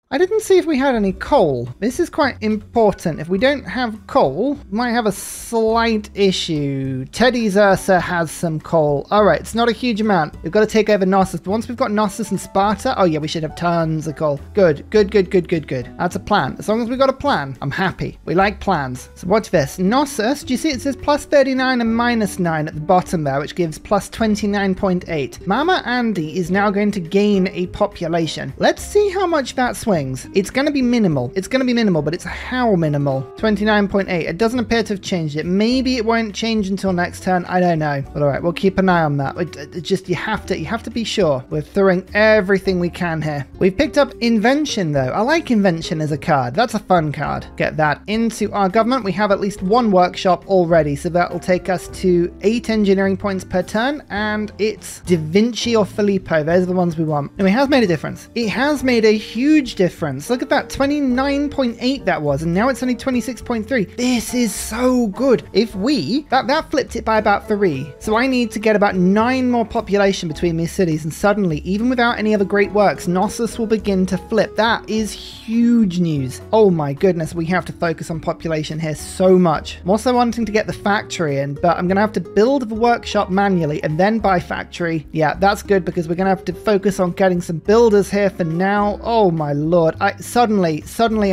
I didn't see if we had any coal. This is quite important. If we don't have coal, we might have a slight issue. Teddy's Ursa has some coal. All right, it's not a huge amount. We've got to take over Knossos. But once we've got Knossos and Sparta, oh yeah, we should have tons of coal. Good, good, good, good, good, good. That's a plan. As long as we've got a plan, I'm happy. We like plans. So watch this. Knossos, do you see it says plus 39 and minus 9 at the bottom there, which gives plus 29.8. Mama Andy is now going to gain a population. Let's see how much that swings. It's going to be minimal. It's going to be minimal, but it's how minimal? 29.8. It doesn't appear to have changed it. Maybe it won't change until next turn. I don't know. But all right, we'll keep an eye on that. It just you have to be sure. We're throwing everything we can here. We've picked up Invention though. I like Invention as a card. That's a fun card. Get that into our government. We have at least one workshop already, so that will take us to 8 engineering points per turn, and it's Da Vinci or Filippo. Those are the ones we want. And it has made a difference. It has made a huge difference. Look at that, 29.8 that was, and now it's only 26.3. This is so good. If we, that flipped it by about 3. So I need to get about 9 more population between these cities, and suddenly, even without any other great works, Knossos will begin to flip. That is huge news. Oh my goodness, we have to focus on population here so much. I'm also wanting to get the factory in, but I'm going to have to build the workshop manually and then buy factory. Yeah, that's good because we're going to have to focus on getting some builders here for now. Oh my lord. Suddenly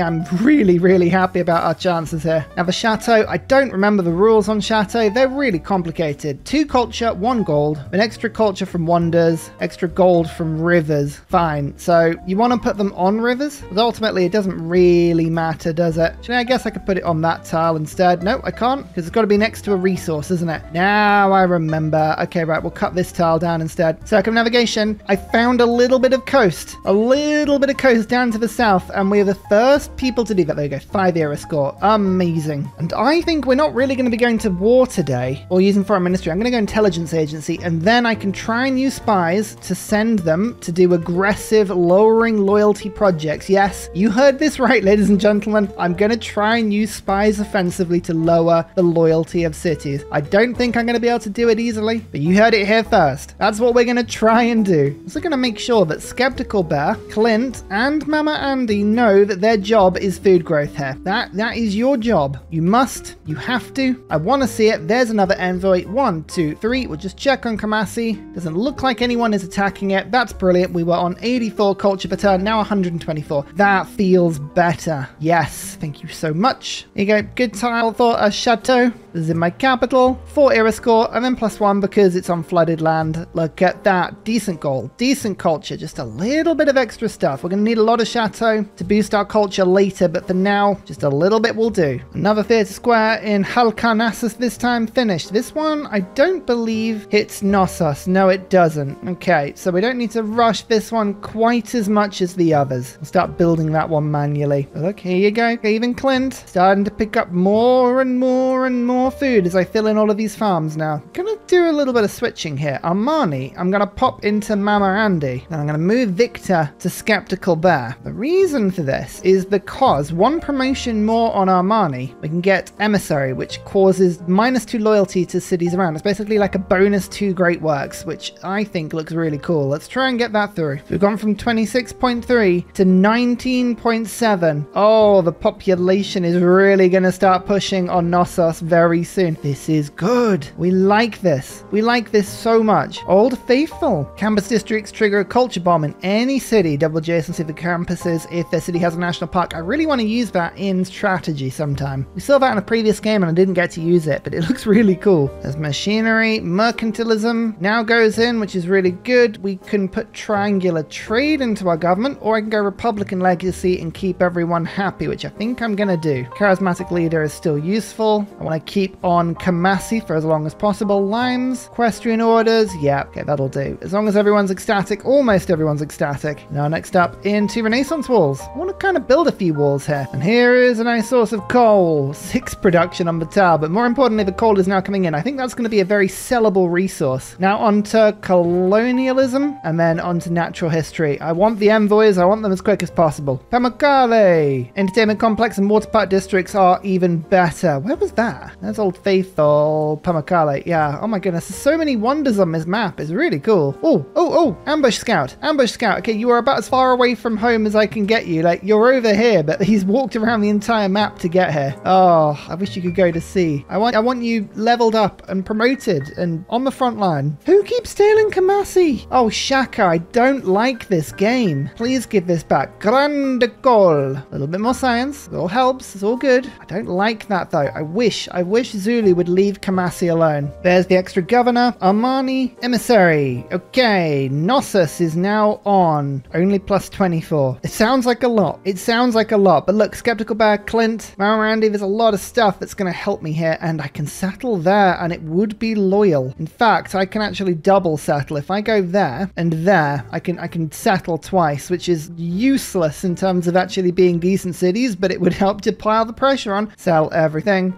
I'm really happy about our chances here. Now the chateau, I don't remember the rules on chateau. They're really complicated. 2 culture, 1 gold, an extra culture from wonders, extra gold from rivers. Fine. So you want to put them on rivers? But ultimately it doesn't really matter, does it? Actually, I guess I could put it on that tile instead. No, I can't, because it's got to be next to a resource, isn't it? Now I remember. Okay, right, we'll cut this tile down instead. Circumnavigation. I found a little bit of coast. A little bit of coast down to the south, and we're the first people to do that. There you go, 5 era score. Amazing. And I think we're not really going to be going to war today or using foreign ministry. I'm going to go intelligence agency, and then I can try and use spies to send them to do aggressive lowering loyalty projects. Yes, you heard this right, ladies and gentlemen. I'm going to try and use spies offensively to lower the loyalty of cities. I don't think I'm going to be able to do it easily, but you heard it here first. That's what we're going to try and do. I'm also going to make sure that Skeptical Bear, Clint, and Mama Andy know that their job is food growth here. That is your job. You must, you have to. I want to see it. There's another envoy. 1, 2, 3. We'll just check on Kamasi. Doesn't look like anyone is attacking it. That's brilliant. We were on 84 culture per turn, now 124. That feels better. Yes, thank you so much. Here you go. Good tile for a chateau. This is in my capital. 4 era score, and then +1 because it's on flooded land. Look at that. Decent gold, decent culture, just a little bit of extra stuff. We're going to need a lot of chateau to boost our culture later, but for now, just a little bit will do. Another theatre square in Halicarnassus this time finished. This one, I don't believe hits Knossos. No, it doesn't. Okay, so we don't need to rush this one quite as much as the others. We'll start building that one manually. But look, here you go. Even Clint starting to pick up more and more and more food as I fill in all of these farms now. I'm gonna do a little bit of switching here. Armani, I'm gonna pop into Mama Andy, and I'm gonna move Victor to Skeptical Bear. The reason for this is because 1 promotion more on Armani, we can get Emissary, which causes -2 loyalty to cities around. It's basically like a bonus 2 great works, which I think looks really cool. Let's try and get that through. We've gone from 26.3 to 19.7. Oh, the population is really gonna start pushing on Knossos very soon. This is good. We like this. We like this so much. Old Faithful. Campus districts trigger a culture bomb in any city. Double adjacency of the campuses if their city has a national park. I really want to use that in strategy sometime. We saw that in a previous game and I didn't get to use it, but it looks really cool. There's machinery. Mercantilism now goes in, which is really good. We can put triangular trade into our government, or I can go Republican legacy and keep everyone happy, which I think I'm going to do. Charismatic leader is still useful. I want to keep on Kamasi for as long as possible. Limes, equestrian orders. Yeah, okay, that'll do. As long as everyone's ecstatic, almost everyone's ecstatic. Now next up into Renaissance walls. I want to kind of build a few walls here. And here is a nice source of coal. 6 production on the tile, but more importantly, the coal is now coming in. I think that's going to be a very sellable resource. Now onto colonialism and then onto natural history. I want the envoys. I want them as quick as possible. Pamukkale. Entertainment complex and water park districts are even better. Where was that? That's Old Faithful, Pamukkale. Yeah. Oh my goodness. There's so many wonders on this map. It's really cool. Oh, ambush scout. Ambush scout. Okay, you are about as far away from home as I can get you. Like, you're over here, but he's walked around the entire map to get here. Oh, I wish you could go to sea. I want you leveled up and promoted and on the front line. Who keeps stealing Kamasi? Oh, Shaka, I don't like this game. Please give this back. Grande goal. A little bit more science. It all helps. It's all good. I don't like that though. I wish Zulu would leave Kamasi alone. There's the extra governor. Armani emissary. Okay, Knossos is now on. Only plus 24. It sounds like a lot. It sounds like a lot. But look, Skeptical Bear, Clint, Marandy, there's a lot of stuff that's going to help me here. And I can settle there and it would be loyal. In fact, I can actually double settle. If I go there and there, I can settle twice, which is useless in terms of actually being decent cities, but it would help to pile the pressure on. Sell everything,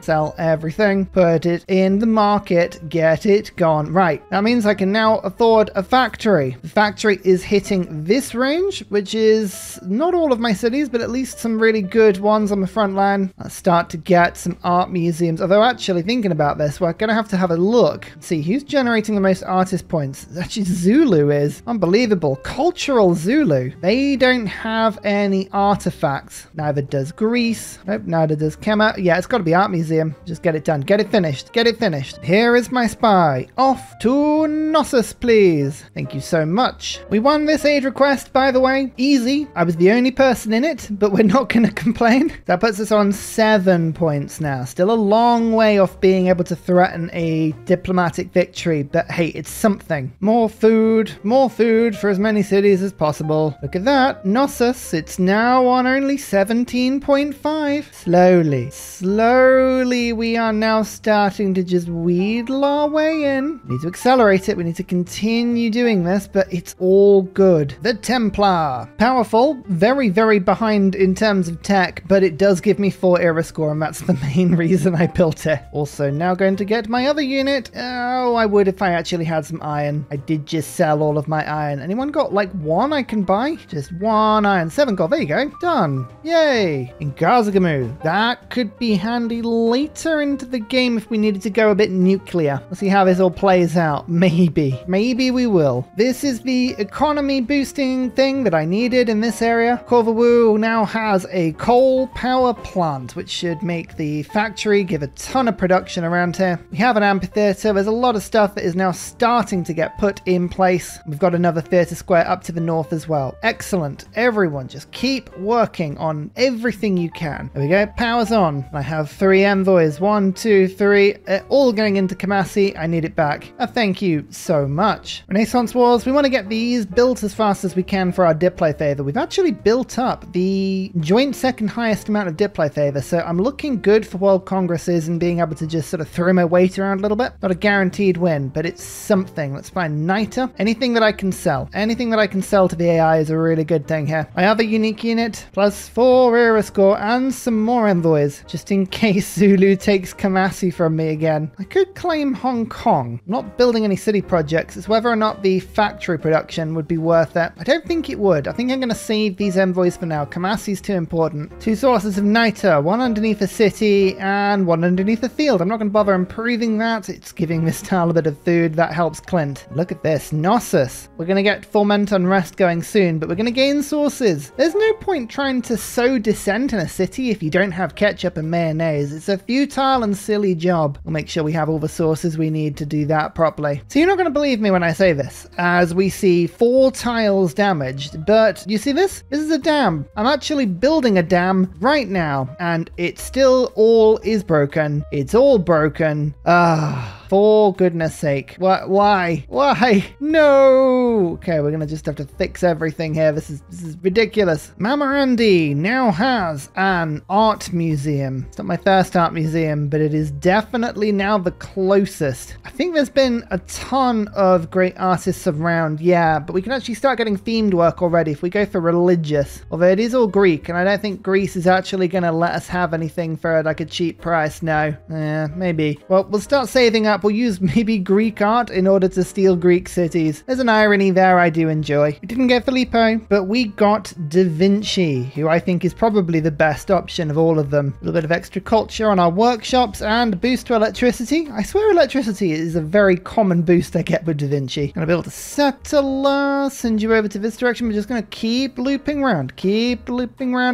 put it in the market, get it gone. Right, that means I can now afford a factory. The factory is hitting this range, which is not all of my cities, but at least some really good ones on the front line. I'll start to get some art museums, although actually thinking about this, we're going to have a look. See, who's generating the most artist points? Actually, Zulu is. Unbelievable. Cultural Zulu. They don't have any artifacts. Neither does Greece. Nope, neither does Kema. Yeah, it's got to be art museum. Just get it done. Get it finished. Get it finished. Here is my spy. Off to Knossos, please. Thank you so much. We won this aid request, by the way. Easy. I was the only person in it, but we're not going to complain. That puts us on 7 points now. Still a long way off being able to threaten a diplomatic victory, but hey, it's something. More food for as many cities as possible. Look at that. Knossos, it's now on only 17.5. Slowly, we are now starting to just wheedle our way in. We need to accelerate it. We need to continue doing this, but it's all good. The Templar. Powerful. Very, very behind in terms of tech, but it does give me 4 era score, and that's the main reason I built it. Also, now going to get my other unit. Oh, I would if I actually had some iron. I did just sell all of my iron. Anyone got like 1 I can buy? Just 1 iron. 7 gold. There you go. Done. Yay. In Gazagamu. That could be handy later into the game if we needed to go a bit nuclear. Let's see how this all plays out. Maybe we will. This is the economy boosting thing that I needed in this area. Corvawu now has a coal power plant, which should make the factory give a ton of production around here. We have an amphitheater. There's a lot of stuff that is now starting to get put in place. We've got another theater square up to the north as well. Excellent. Everyone just keep working on everything you can. There we go. Power's on. I have 3 envoys. 1, 2, 3. All going into Kamasi. I need it back. Thank you so much. Renaissance Wars. We want to get these built as fast as we can for our Diplo favor. We've actually built up the joint second highest amount of Diplo favor, so I'm looking good for World Congresses and being able to just sort of throw my weight around a little bit. Not a guaranteed win, but it's something. Let's find NITA. Anything that I can sell. Anything that I can sell to the AI is a really good thing here. I have a unique unit, plus 4 era score and some more envoys, just in case Zulu takes Kamasi from me again. I could claim Hong Kong. I'm not building any city projects. It's whether or not the factory production would be worth it. I don't think it would. I think I'm going to save these envoys for now. Kamasi's too important. 2 sources of NITA, 1 underneath a city and 1 underneath a field. I'm not going to bother improving that. It's giving this tile a bit of food. That helps Clint. Look at this. Knossos. We're going to get foment unrest going soon, but we're going to gain sources. There's no point trying to sow dissent in a city if you don't have ketchup and mayonnaise. It's a futile and silly job. We'll make sure we have all the sources we need to do that properly. So you're not going to believe me when I say this, as we see 4 tiles damaged, but you see this? This is a dam. I'm actually building a dam right now, and it still all is broken. It's all broken. For goodness sake. Why? No! Okay, we're gonna just have to fix everything here. This is ridiculous. Mamarandi now has an art museum. It's not my first art museum, but it is definitely now the closest. I think there's been a ton of great artists around, yeah, but we can actually start getting themed work already if we go for religious. Although it is all Greek, and I don't think Greece is actually gonna let us have anything for like a cheap price. No. Maybe. Well, we'll start saving up that. We'll use maybe Greek art in order to steal Greek cities. There's an irony there I do enjoy. We didn't get Filippo, but we got Da Vinci, who I think is probably the best option of all of them. A little bit of extra culture on our workshops and a boost to electricity. I swear electricity is a very common boost I get with Da Vinci. Gonna build a settler, send you over to this direction. We're just gonna keep looping around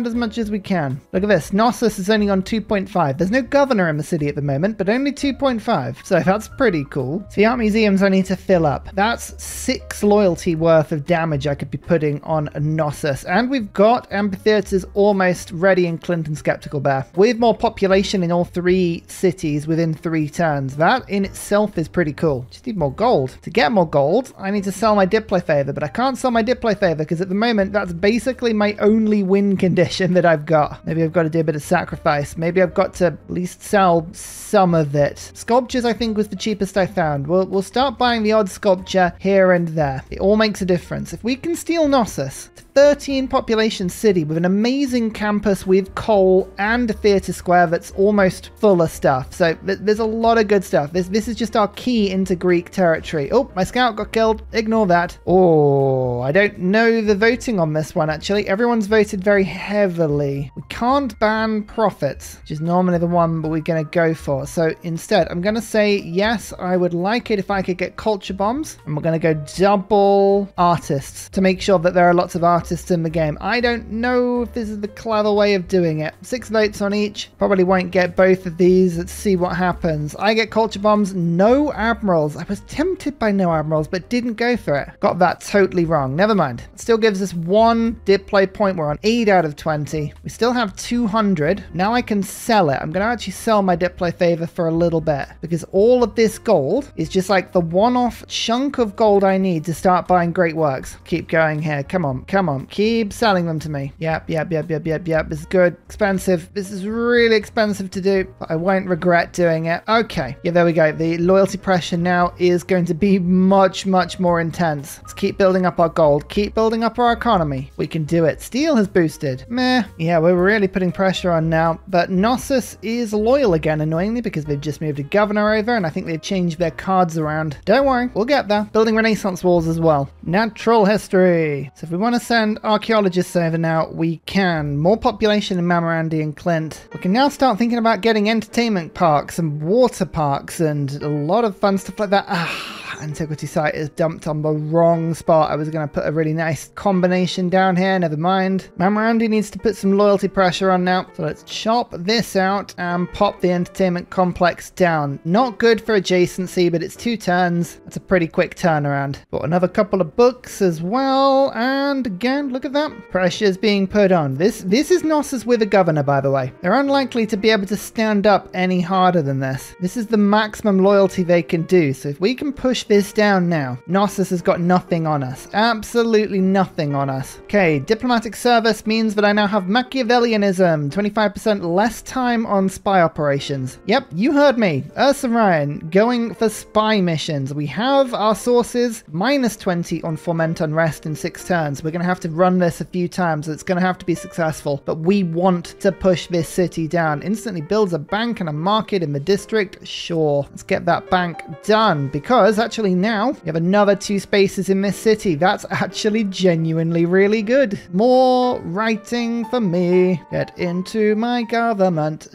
as much as we can. Look at this, Knossos is only on 2.5. There's no governor in the city at the moment, but only 2.5. So that's pretty cool. So the art museums I need to fill up. That's 6 loyalty worth of damage I could be putting on Knossos. And we've got amphitheaters almost ready in Clinton Skeptical Bear. With more population in all 3 cities within 3 turns. That in itself is pretty cool. Just need more gold. To get more gold, I need to sell my Diplo Favour, but I can't sell my Diplo Favour because at the moment that's basically my only win condition that I've got. Maybe I've got to do a bit of sacrifice. Maybe I've got to at least sell some of it. Sculptures I think was the cheapest I found. We'll start buying the odd sculpture here and there. It all makes a difference. If we can steal Knossos, 13 population city with an amazing campus with coal and a theatre square that's almost full of stuff. So there's a lot of good stuff. This is just our key into Greek territory. Oh, my scout got killed. Ignore that. Oh, I don't know the voting on this one actually. Everyone's voted very heavily. We can't ban profits, which is normally the one but we're going to go for. So instead, I'm going to say yes, I would like it if I could get culture bombs. And we're going to go double artists to make sure that there are lots of artists in the game. I don't know if this is the clever way of doing it. 6 votes on each. Probably won't get both of these. Let's see what happens. I get culture bombs. No admirals. I was tempted by no admirals, but didn't go for it. Got that totally wrong. Never mind. It still gives us 1 Diplo point. We're on 8 out of 20. We still have 200. Now I can sell it. I'm going to actually sell my Diplo Favour for a little bit because all of this gold is just like the one-off chunk of gold I need to start buying great works. Keep going here. Come on. Come on. Keep selling them to me. Yep. This is good. Expensive. This is really expensive to do, but I won't regret doing it. Okay. Yeah, there we go. The loyalty pressure now is going to be much, much more intense. Let's keep building up our gold. Keep building up our economy. We can do it. Steel has boosted. Meh. Yeah, we're really putting pressure on now, but Knossos is loyal again, annoyingly, because they've just moved a governor over, and I think they've changed their cards around. Don't worry. We'll get there. Building Renaissance walls as well. Natural history. So if we want to send archaeologists over now, we can. More population in Mamarandi and Clint. We can now start thinking about getting entertainment parks and water parks and a lot of fun stuff like that. Antiquity site is dumped on the wrong spot. I was going to put a really nice combination down here. Never mind. Mamarandi needs to put some loyalty pressure on now. So let's chop this out and pop the entertainment complex down. Not good for adjacency, but it's 2 turns. That's a pretty quick turnaround. Bought another couple of books as well. And again, look at that. Pressure's being put on. This is Knossos with a governor, by the way. They're unlikely to be able to stand up any harder than this. This is the maximum loyalty they can do. So if we can push this down now, Knossos has got nothing on us. Absolutely nothing on us. Okay, diplomatic service means that I now have Machiavellianism. 25% less time on spy operations. Yep, you heard me. Ursa Ryan going for spy missions. We have our sources. Minus 20 on foment unrest in 6 turns. We're going to have to run this a few times. So it's going to have to be successful. But we want to push this city down. Instantly builds a bank and a market in the district. Sure. Let's get that bank done because actually now you have another 2 spaces in this city. That's actually genuinely really good. More writing for me. Get into my government.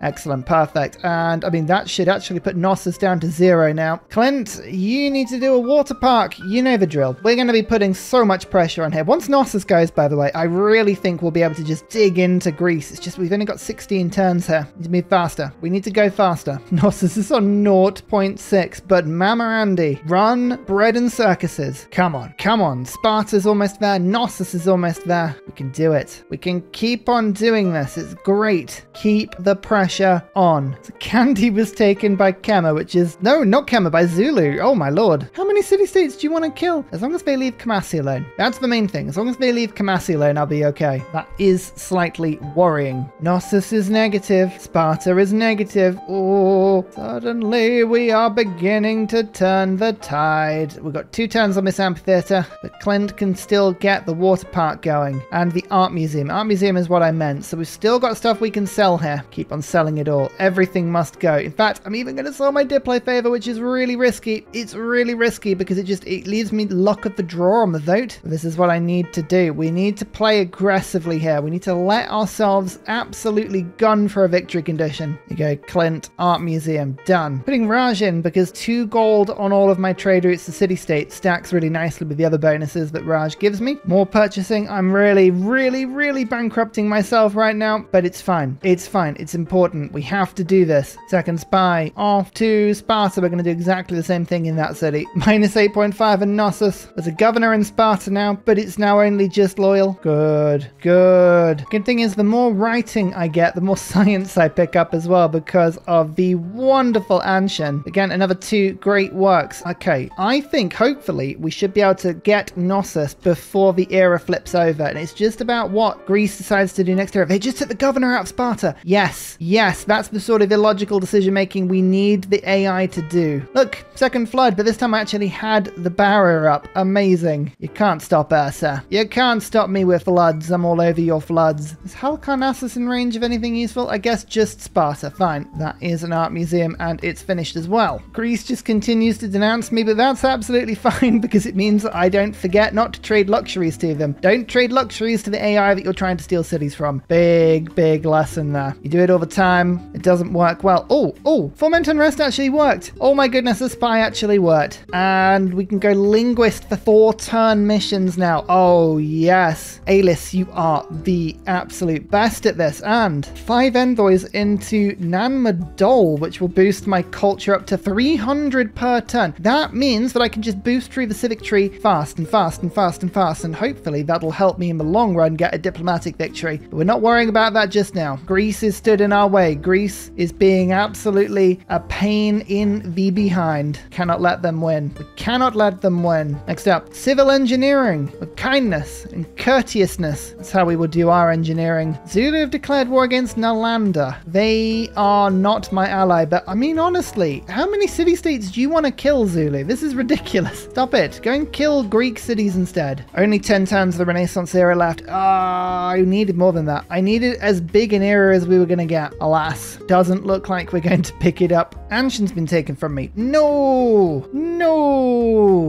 Excellent. Perfect. And I mean, that should actually put Knossos down to 0 now. Clint, you need to do a water park. You know the drill. We're going to be putting so much pressure on here. Once Knossos goes, by the way, I really think we'll be able to just dig into Greece. It's just we've only got 16 turns here. We need to move faster. We need to go faster. Knossos is on 0.6, but Mamarandi, run bread and circuses. Come on. Come on. Sparta's almost there. Knossos is almost there. We can do it. We can keep on doing this. It's great. Keep the pressure on. So Kandy was taken by Kema, which is... No, not Kema, by Zulu. Oh my lord. How many city-states do you want to kill? As long as they leave Kamasi alone. That's the main thing. As long as they leave Kamasi alone, I'll be okay. That is slightly worrying. Knossos is negative. Sparta is negative. Oh, suddenly we are beginning beginning to turn the tide. We've got 2 turns on this amphitheatre, but Clint can still get the water park going and the art museum. Art museum is what I meant. So we've still got stuff we can sell here. Keep on selling it all. Everything must go. In fact, I'm even going to sell my Diplo Favour, which is really risky. It's really risky because it leaves me luck of the draw on the vote. This is what I need to do. We need to play aggressively here. We need to let ourselves absolutely gun for a victory condition. You go, Clint, art museum, done. Putting Raj in because 2 gold on all of my trade routes to city-state stacks really nicely with the other bonuses that Raj gives me. More purchasing. I'm really bankrupting myself right now, but it's fine. It's fine. It's important. We have to do this. Second spy off to Sparta. We're going to do exactly the same thing in that city. Minus 8.5 in Knossos. There's a governor in Sparta now, but it's now only just loyal. Good. Good thing is the more writing I get, the more science I pick up as well because of the wonderful Anshan. Again, another 2 great works. Okay, I think hopefully we should be able to get Knossos before the era flips over, and it's just about what Greece decides to do next era. They just took the governor out of Sparta. Yes, that's the sort of illogical decision making we need the AI to do. Look, second flood, but this time I actually had the barrier up. Amazing. You can't stop Ursa. You can't stop me with floods. I'm all over your floods. Is Halicarnassus in range of anything useful? I guess just Sparta. Fine. That is an art museum and it's finished as well. Greece just continues to denounce me, but that's absolutely fine because it means that I don't forget not to trade luxuries to them. Don't trade luxuries to the AI that you're trying to steal cities from. Big lesson there. You do it all the time. It doesn't work well. Oh, Foment Unrest actually worked. Oh my goodness, the spy actually worked. And we can go linguist for 4 turn missions now. Oh yes. Alice, you are the absolute best at this. And 5 envoys into Nanmadol, which will boost my culture up to 300 per turn. That means that I can just boost through the civic tree fast, and hopefully that'll help me in the long run get a diplomatic victory. But we're not worrying about that just now. Greece is stood in our way. Greece is being absolutely a pain in the behind. Cannot let them win. We cannot let them win. Next up, civil engineering with kindness and courteousness. That's how we will do our engineering. Zulu have declared war against Nalanda. They are not my ally, but I mean honestly, how many city-states do you want to kill, Zulu? This is ridiculous. Stop it. Go and kill Greek cities instead. Only 10 turns of the Renaissance era left. I needed more than that. I needed as big an era as we were going to get. Alas, doesn't look like we're going to pick it up. Anshan's been taken from me. No.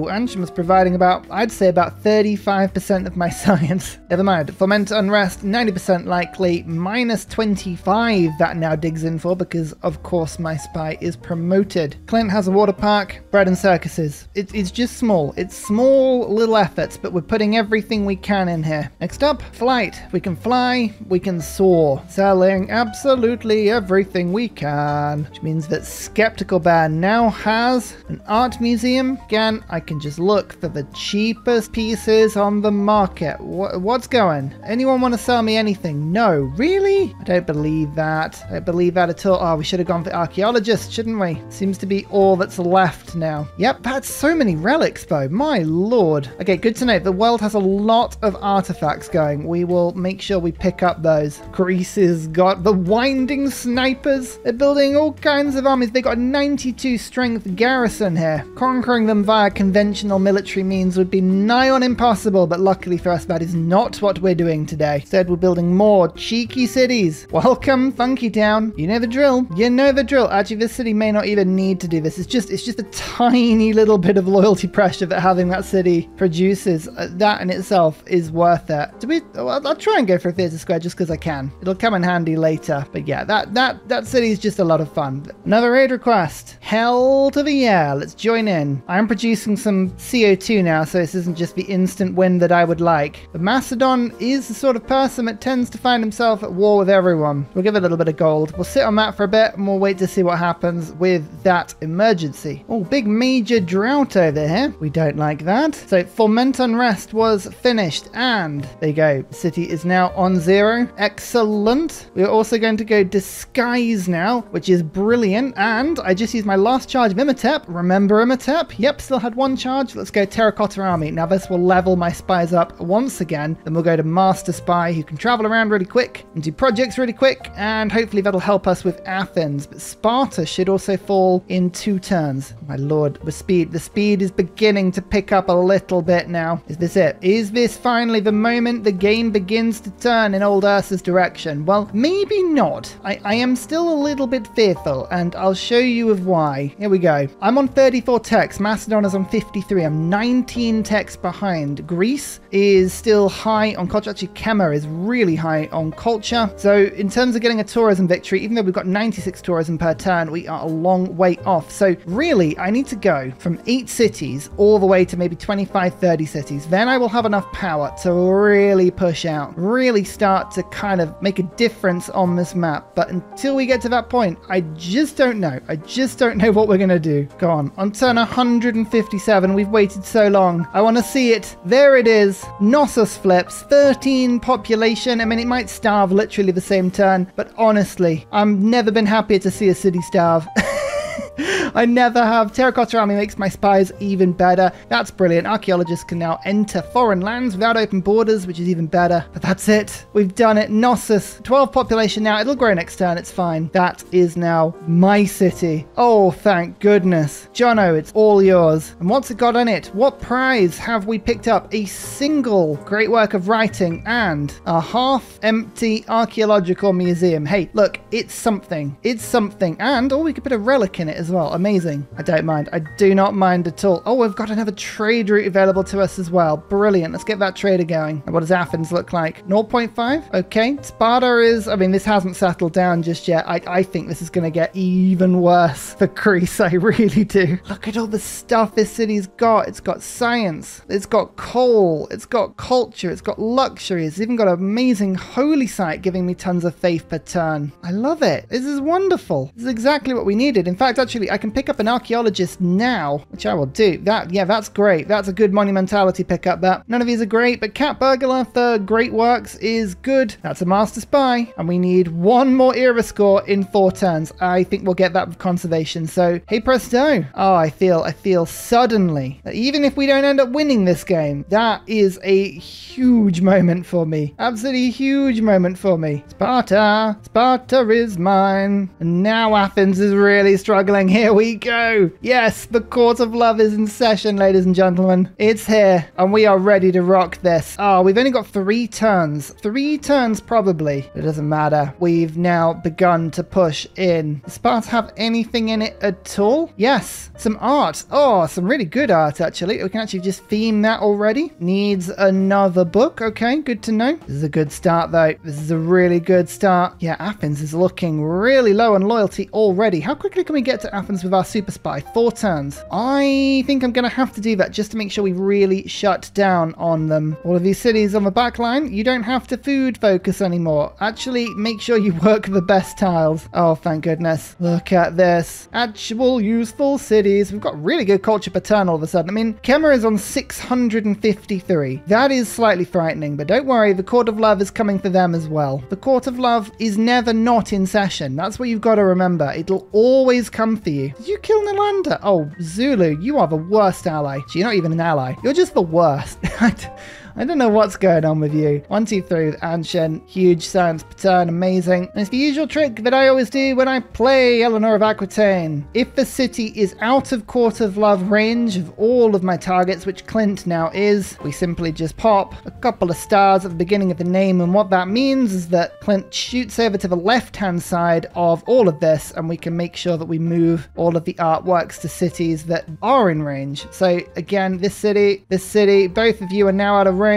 Anshan was providing I'd say about 35% of my science. Never mind. Foment Unrest, 90% likely. Minus 25 that now digs in for because, of course, my spy is promoted. Clint has a water park, bread and circuses. It's just small. It's small little efforts, but we're putting everything we can in here. Next up, flight. We can fly, we can soar. Selling absolutely everything we can, which means that Skeptical Bear now has an art museum. Again, I can just look for the cheapest pieces on the market. What's going? Anyone want to sell me anything? No. Really? I don't believe that. I don't believe that at all. Oh, we should have gone for archaeologists, shouldn't we? Seems to be all that's left now. Yep, that's so many relics, though. My lord. Okay, good to know. The world has a lot of artifacts going. We will make sure we pick up those. Greece has got the winding snipers. They're building all kinds of armies. They got a 92 strength garrison here. Conquering them via conventional military means would be nigh on impossible, but luckily for us, that is not what we're doing today. Instead, we're building more cheeky cities. Welcome, Funky Town. You know the drill. You know the drill. Actually, this city may not even need to do this. It's just a tiny little bit of loyalty pressure that having that city produces. That in itself is worth it. I'll try and go for a theatre square just because I can. It'll come in handy later. But yeah, that city is just a lot of fun. Another raid request. Hell to the air. Let's join in. I'm producing some CO2 now, so this isn't just the instant win that I would like. But Macedon is the sort of person that tends to find himself at war with everyone. We'll give it a little bit of gold. We'll sit on that for a bit and we'll wait to see what happens with that emergency. Oh, big major drought over here. We don't like that. So Foment Unrest was finished and there you go. The city is now on 0. Excellent. We're also going to go disguise now, which is brilliant. And I just used my last charge of Imhotep. Remember Imhotep? Yep, still had 1 charge. Let's go Terracotta Army. Now this will level my spies up once again. Then we'll go to Master Spy, who can travel around really quick and do projects really quick. And hopefully that'll help us with Athens. But Sparta should also fall into 2 turns. My lord, the speed is beginning to pick up a little bit now. Is this it? Is this finally the moment the game begins to turn in old Ursa's direction? Well, maybe not. I am still a little bit fearful, and I'll show you of why. Here we go. I'm on 34 techs. Macedon is on 53. I'm 19 techs behind. Greece is still high on culture. Actually, Kema is really high on culture. So in terms of getting a tourism victory, even though we've got 96 tourism per turn, we are a long way off. So really, I need to go from 8 cities all the way to maybe 25, 30 cities. Then I will have enough power to really push out, really start to kind of make a difference on this map. But until we get to that point, I just don't know. I just don't know what we're going to do. Go on turn 157. We've waited so long. I want to see it. There it is. Knossos flips. 13 population. I mean, it might starve literally the same turn, but honestly, I've never been happier to see a city starve. I never have. Terracotta Army makes my spies even better. That's brilliant. Archaeologists can now enter foreign lands without open borders, which is even better. But that's it. We've done it. Knossos, 12 population now. It'll grow next turn. It's fine. That is now my city. Oh, thank goodness. Jono, it's all yours. And what's it got on it? What prize have we picked up? A single great work of writing and a half-empty archaeological museum. Hey, look, it's something. It's something. And, oh, we could put a relic in it as well. Amazing. I don't mind. I do not mind at all. Oh, we've got another trade route available to us as well. Brilliant. Let's get that trader going. And what does Athens look like? 0.5? Okay. Sparta is, I mean, this hasn't settled down just yet. I think this is going to get even worse for Greece. I really do. Look at all the stuff this city's got. It's got science. It's got coal. It's got culture. It's got luxury. It's even got an amazing holy site giving me tons of faith per turn. I love it. This is wonderful. This is exactly what we needed. In fact, actually, I can pick up an archaeologist now, which I will do. That's great. That's a good monumentality pickup. That none of these are great, but Cat Burglar for great works is good. That's a master spy, and we need one more era score in 4 turns. I think we'll get that with conservation. So hey presto. Oh, I feel suddenly that even if we don't end up winning this game, that is a huge moment for me. Absolutely huge moment for me. Sparta is mine. And now Athens is really struggling. Here we go. Yes, the Court of Love is in session, ladies and gentlemen. It's here, and we are ready to rock this. Oh, we've only got 3 turns. 3 turns, probably. It doesn't matter. We've now begun to push in. Does Sparta have anything in it at all? Yes, some art. Oh, some really good art, actually. We can actually just theme that already. Needs another book. Okay, good to know. This is a good start, though. This is a really good start. Yeah, Athens is looking really low on loyalty already. How quickly can we get to Athens with our super spy? 4 turns. I think I'm going to have to do that just to make sure we really shut down on them. All of these cities on the back line, you don't have to food focus anymore. Actually, make sure you work the best tiles. Oh, thank goodness. Look at this. Actual useful cities. We've got really good culture per turn all of a sudden. I mean, Kema is on 653. That is slightly frightening, but don't worry, the Court of Love is coming for them as well. The Court of Love is never not in session. That's what you've got to remember. It'll always come for you. Did you kill Nalanda? Oh, Zulu, you are the worst ally. So you're not even an ally. You're just the worst. I don't know what's going on with you. 1, 2, 3 with Anshin. Huge science per turn. Amazing. And it's the usual trick that I always do when I play Eleanor of Aquitaine. If the city is out of Court of Love range of all of my targets, which Clint now is, we simply just pop a couple of stars at the beginning of the name. And what that means is that Clint shoots over to the left-hand side of all of this, and we can make sure that we move all of the artworks to cities that are in range. So again, this city, both of you are now out of range.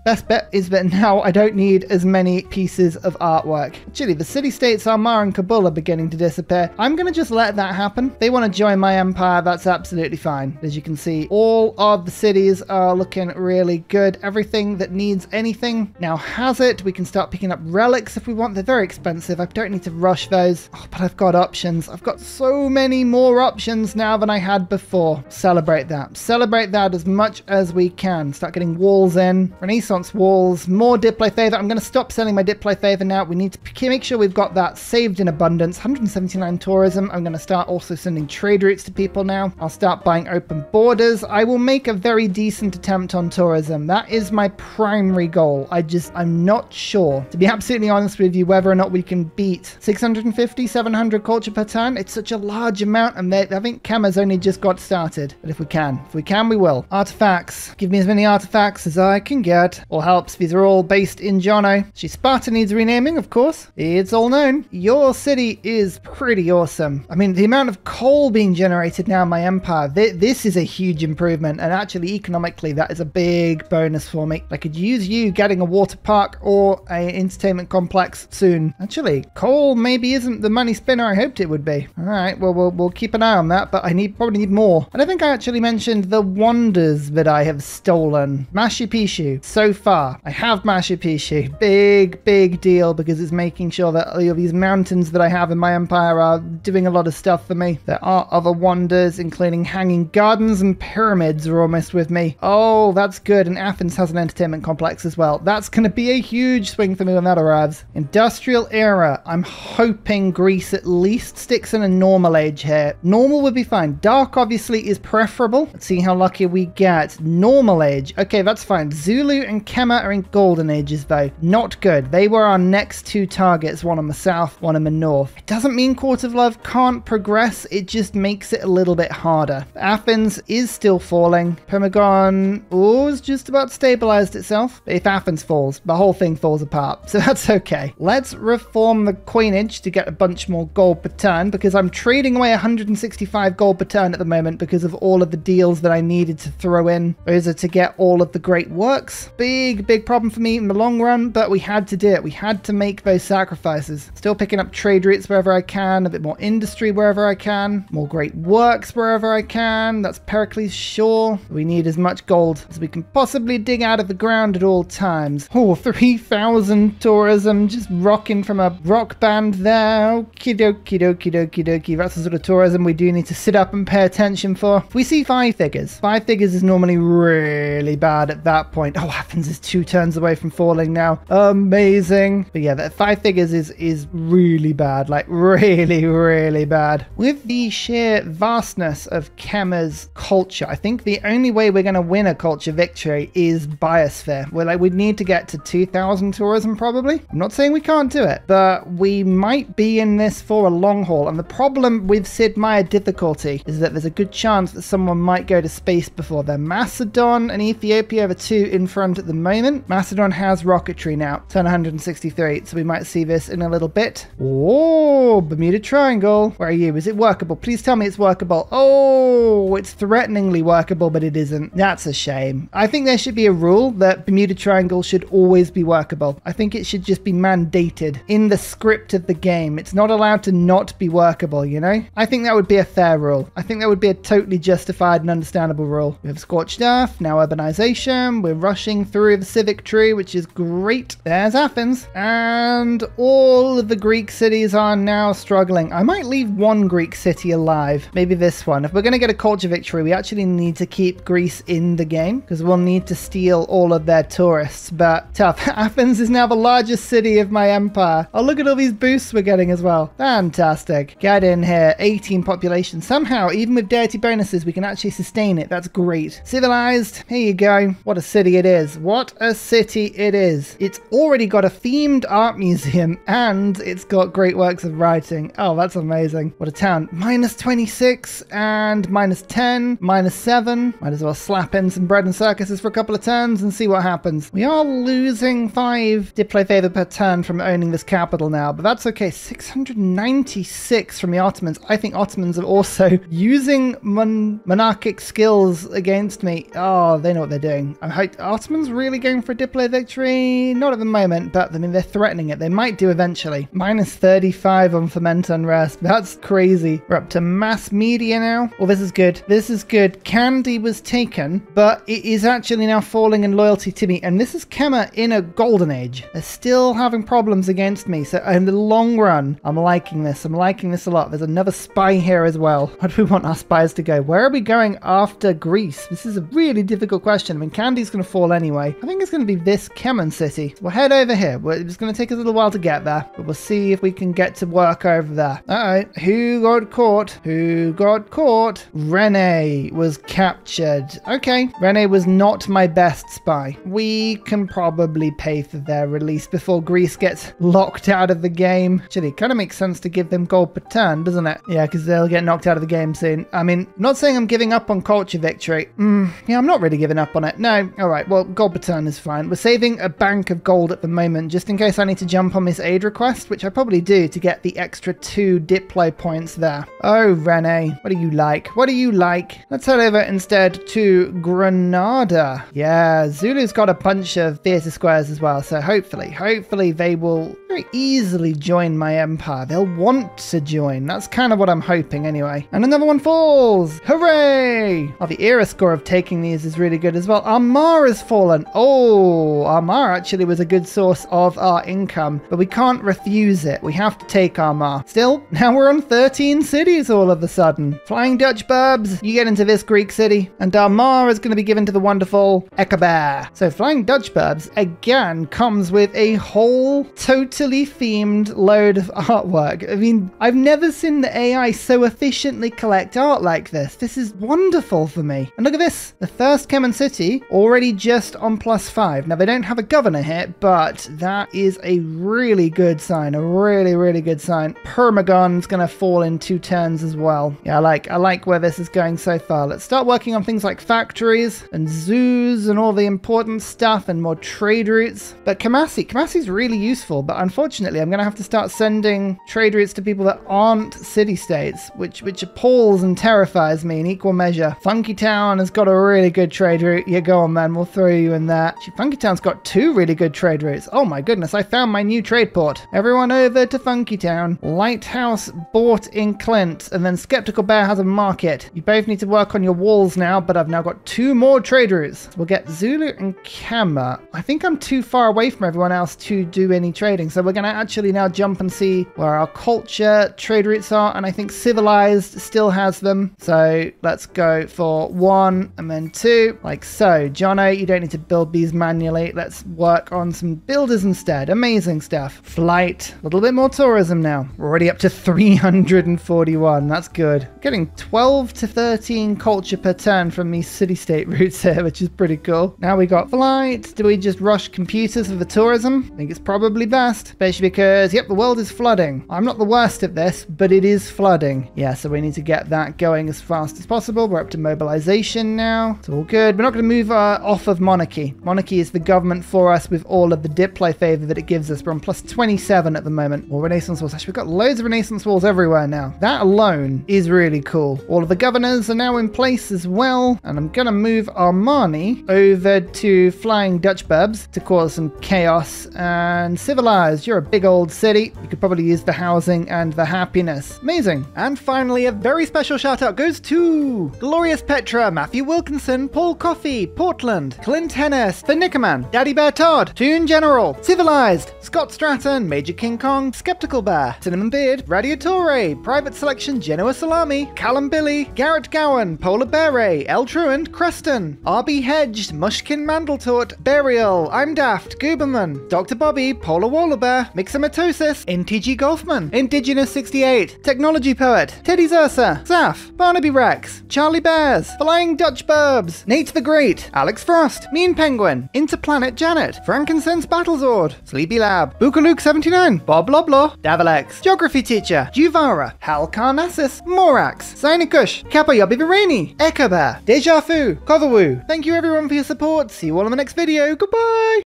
Best bet is that now I don't need as many pieces of artwork. Actually, the city-states Armar and Kabul are beginning to disappear. I'm going to just let that happen. If they want to join my empire, that's absolutely fine. As you can see, all of the cities are looking really good. Everything that needs anything now has it. We can start picking up relics if we want. They're very expensive. I don't need to rush those. Oh, but I've got options. I've got so many more options now than I had before. Celebrate that. Celebrate that as much as we can. Start getting walls in. Again, Renaissance walls, more diplo favor. I'm going to stop selling my diplo favor now. We need to make sure we've got that saved in abundance. 179 tourism. I'm going to start also sending trade routes to people now. I'll start buying open borders. I will make a very decent attempt on tourism. That is my primary goal. I'm not sure, to be absolutely honest with you, whether or not we can beat 650, 700 culture per turn. It's such a large amount, and I think Kema's only just got started. But if we can, we will. Artifacts. Give me as many artifacts as I can get. All helps. These are all based in Jono. Sparta needs renaming, of course. It's all known. Your city is pretty awesome. I mean, the amount of coal being generated now in my empire, this is a huge improvement, and actually economically that is a big bonus for me. I could use you getting a water park or an entertainment complex soon. Actually, coal maybe isn't the money spinner I hoped it would be. All right, well, we'll keep an eye on that, but I probably need more. I don't think I actually mentioned the wonders that I have stolen. Machu Picchu. So far, I have Machu Picchu. Big deal, because it's making sure that all of these mountains that I have in my empire are doing a lot of stuff for me. There are other wonders, including hanging gardens and pyramids are almost with me. Oh, that's good. And Athens has an entertainment complex as well. That's going to be a huge swing for me when that arrives. Industrial era. I'm hoping Greece at least sticks in a normal age here. Normal would be fine. Dark obviously is preferable. Let's see how lucky we get. Normal age. Okay, that's fine. Zulu and Kema are in golden ages though. Not good. They were our next two targets. One on the south, one on the north. It doesn't mean Court of Love can't progress. It just makes it a little bit harder. Athens is still falling. Permagon has just about stabilized itself. But if Athens falls, the whole thing falls apart. So that's okay. Let's reform the coinage to get a bunch more gold per turn, because I'm trading away 165 gold per turn at the moment because of all of the deals that I needed to throw in. Those are to get all of the great works. Big problem for me in the long run, but we had to do it. We had to make those sacrifices. Still picking up trade routes wherever I can, a bit more industry wherever I can, more great works wherever I can. That's Pericles Shore. We need as much gold as we can possibly dig out of the ground at all times. Oh, 3,000 tourism, just rocking from a rock band there. Okie dokie. That's the sort of tourism we do need to sit up and pay attention for. If we see 5 figures, 5 figures is normally really bad at that point. Oh, Athens is 2 turns away from falling now. Amazing. But yeah, that 5 figures is really bad, like really bad. With the sheer vastness of Kema's culture, I think the only way we're going to win a culture victory is biosphere. We'd need to get to 2,000 tourism probably. I'm not saying we can't do it, but we might be in this for a long haul. And the problem with Sid Meier difficulty is that there's a good chance that someone might go to space before them. Macedon and Ethiopia are the 2 in front at the moment. Macedon has rocketry now, turn 163, so we might see this in a little bit. Oh, Bermuda Triangle. Where are you? Is it workable? Please tell me it's workable. Oh, it's threateningly workable, but it isn't. That's a shame. I think there should be a rule that Bermuda Triangle should always be workable. I think it should just be mandated in the script of the game. It's not allowed to not be workable, you know? I think that would be a fair rule. I think that would be a totally justified and understandable rule. We have Scorched Earth, now urbanization. We're rushing through the civic tree, which is great. There's Athens. And all of the Greek cities are now struggling. I might leave one Greek city alive. Maybe this one. If we're going to get a culture victory, we actually need to keep Greece in the game, because we'll need to steal all of their tourists. But tough. Athens is now the largest city of my empire. Oh, look at all these boosts we're getting as well. Fantastic. Get in here. 18 population. Somehow, even with deity bonuses, we can actually sustain it. That's great. Civilized. Here you go. What a city it is. What a city it is. It's already got a themed art museum, and it's got great works of writing. Oh, that's amazing. What a town. Minus 26 and minus 10, minus 7. Might as well slap in some bread and circuses for a couple of turns and see what happens. We are losing 5 diplo favor per turn from owning this capital now, but that's okay. 696 from the Ottomans. I think Ottomans are also using monarchic skills against me. Oh, they know what they're doing. I hope Ottomans really going for a diplo victory? Not at the moment, but I mean, they're threatening it. They might do eventually. Minus 35 on Foment Unrest. That's crazy. We're up to mass media now. Oh, this is good. This is good. Candy was taken, but it is actually now falling in loyalty to me. And this is Kema in a golden age. They're still having problems against me. So in the long run, I'm liking this. I'm liking this a lot. There's another spy here as well. Where do we want our spies to go? Where are we going after Greece? This is a really difficult question. I mean, Candy's going to to fall anyway. I think it's going to be this Kemen city. We'll head over here. It's going to take us a little while to get there, but we'll see if we can get to work over there. Uh-oh. Who got caught? Who got caught? Rene was captured. Okay. Rene was not my best spy. We can probably pay for their release before Greece gets locked out of the game. Actually, it kind of makes sense to give them gold per turn, doesn't it? Yeah, because they'll get knocked out of the game soon. I mean, I'm not saying I'm giving up on culture victory. Yeah, I'm not really giving up on it. No. All right. Well, gold per turn is fine. We're saving a bank of gold at the moment just in case I need to jump on this aid request, which I probably do to get the extra 2 Diplo points there. Oh, Rene, what do you like? What do you like? Let's head over instead to Granada. Yeah, Zulu's got a bunch of theatre squares as well, so hopefully they will very easily join my empire. They'll want to join. That's kind of what I'm hoping anyway. And another one falls. Hooray! Oh, the era score of taking these is really good as well. Armagh has fallen. Oh, Armagh actually was a good source of our income, but we can't refuse it. We have to take Armagh. Still, now we're on 13 cities all of a sudden. Flying Dutch burbs, you get into this Greek city, and Armagh is going to be given to the wonderful Ekaber. So Flying Dutch burbs, again, comes with a whole totally themed load of artwork. I mean, I've never seen the AI so efficiently collect art like this. This is wonderful for me. And look at this. The first Kemen city already just on +5. Now, they don't have a governor here, but that is a really good sign. A really good sign. Permagon's going to fall in 2 turns as well. Yeah, I like where this is going so far. Let's start working on things like factories and zoos and all the important stuff and more trade routes. But Kamassi's really useful, but unfortunately I'm going to have to start sending trade routes to people that aren't city-states, which appalls and terrifies me in equal measure. Funky Town has got a really good trade route. Yeah, go on, man. We'll throw you in there. Funky Town's got 2 really good trade routes. Oh my goodness, I found my new trade port. Everyone over to Funky Town. Lighthouse bought in Clint, and then Skeptical Bear has a market. You both need to work on your walls now, but I've now got 2 more trade routes. We'll get Zulu and Kama. I think I'm too far away from everyone else to do any trading, so we're going to actually now jump and see where our culture trade routes are, and I think Civilized still has them. So let's go for 1 and then 2, like so. Jono, you don't need to build these manually. Let's work on some builders instead. Amazing stuff. Flight, a little bit more tourism now. We're already up to 341. That's good. Getting 12 to 13 culture per turn from these city-state routes here, which is pretty cool. Now we got flight. Do we just rush computers for the tourism? I think it's probably best, especially because, yep, the world is flooding. I'm not the worst at this, but it is flooding. Yeah, so we need to get that going as fast as possible. We're up to mobilization now. It's all good. We're not going to move off of monarchy. Monarchy is the government for us with all of the Diplo favor that it gives us. We're on +27 at the moment. Or Renaissance walls. Actually, we've got loads of Renaissance walls everywhere now. That alone is really cool. All of the governors are now in place as well. And I'm going to move Armani over to Flying Dutch burbs to cause some chaos. And Civilized, you're a big old city. You could probably use the housing and the happiness. Amazing. And finally, a very special shout out goes to Glorious Petra, Matthew Wilkinson, Paul Coffey, Portland, Clint Hennis, The Nickerman, Daddy Bear Todd, Toon General, Civilized, Scott Stratton, Major King Kong, Skeptical Bear, Cinnamon Beard, Radiatore, Private Selection, Genoa Salami, Callum Billy, Garrett Gowan, Polar Beret, El Truant, Creston, RB Hedged, Mushkin Mandletort, Burial, I'm Daft, Gooberman, Dr. Bobby, Polar Waller Bear, Mixomatosis, NTG Golfman, Indigenous 68, Technology Poet, Teddy Zursa, Zaf, Barnaby Rex, Charlie Bears, Flying Dutch Burbs, Nate the Great, Alex Frost, Mean Penguin, Interplanet Janet, Frankincense Battlezord, Sleepy Lab, Bookaluk 79, Bob Loblaw, Davalex, Geography Teacher, Juvara, Hal Carnassus, Morax, Sinikush, Kappa Yobby Virani, Ekaber, Deja Fu, Coverwoo. Thank you everyone for your support. See you all in the next video. Goodbye!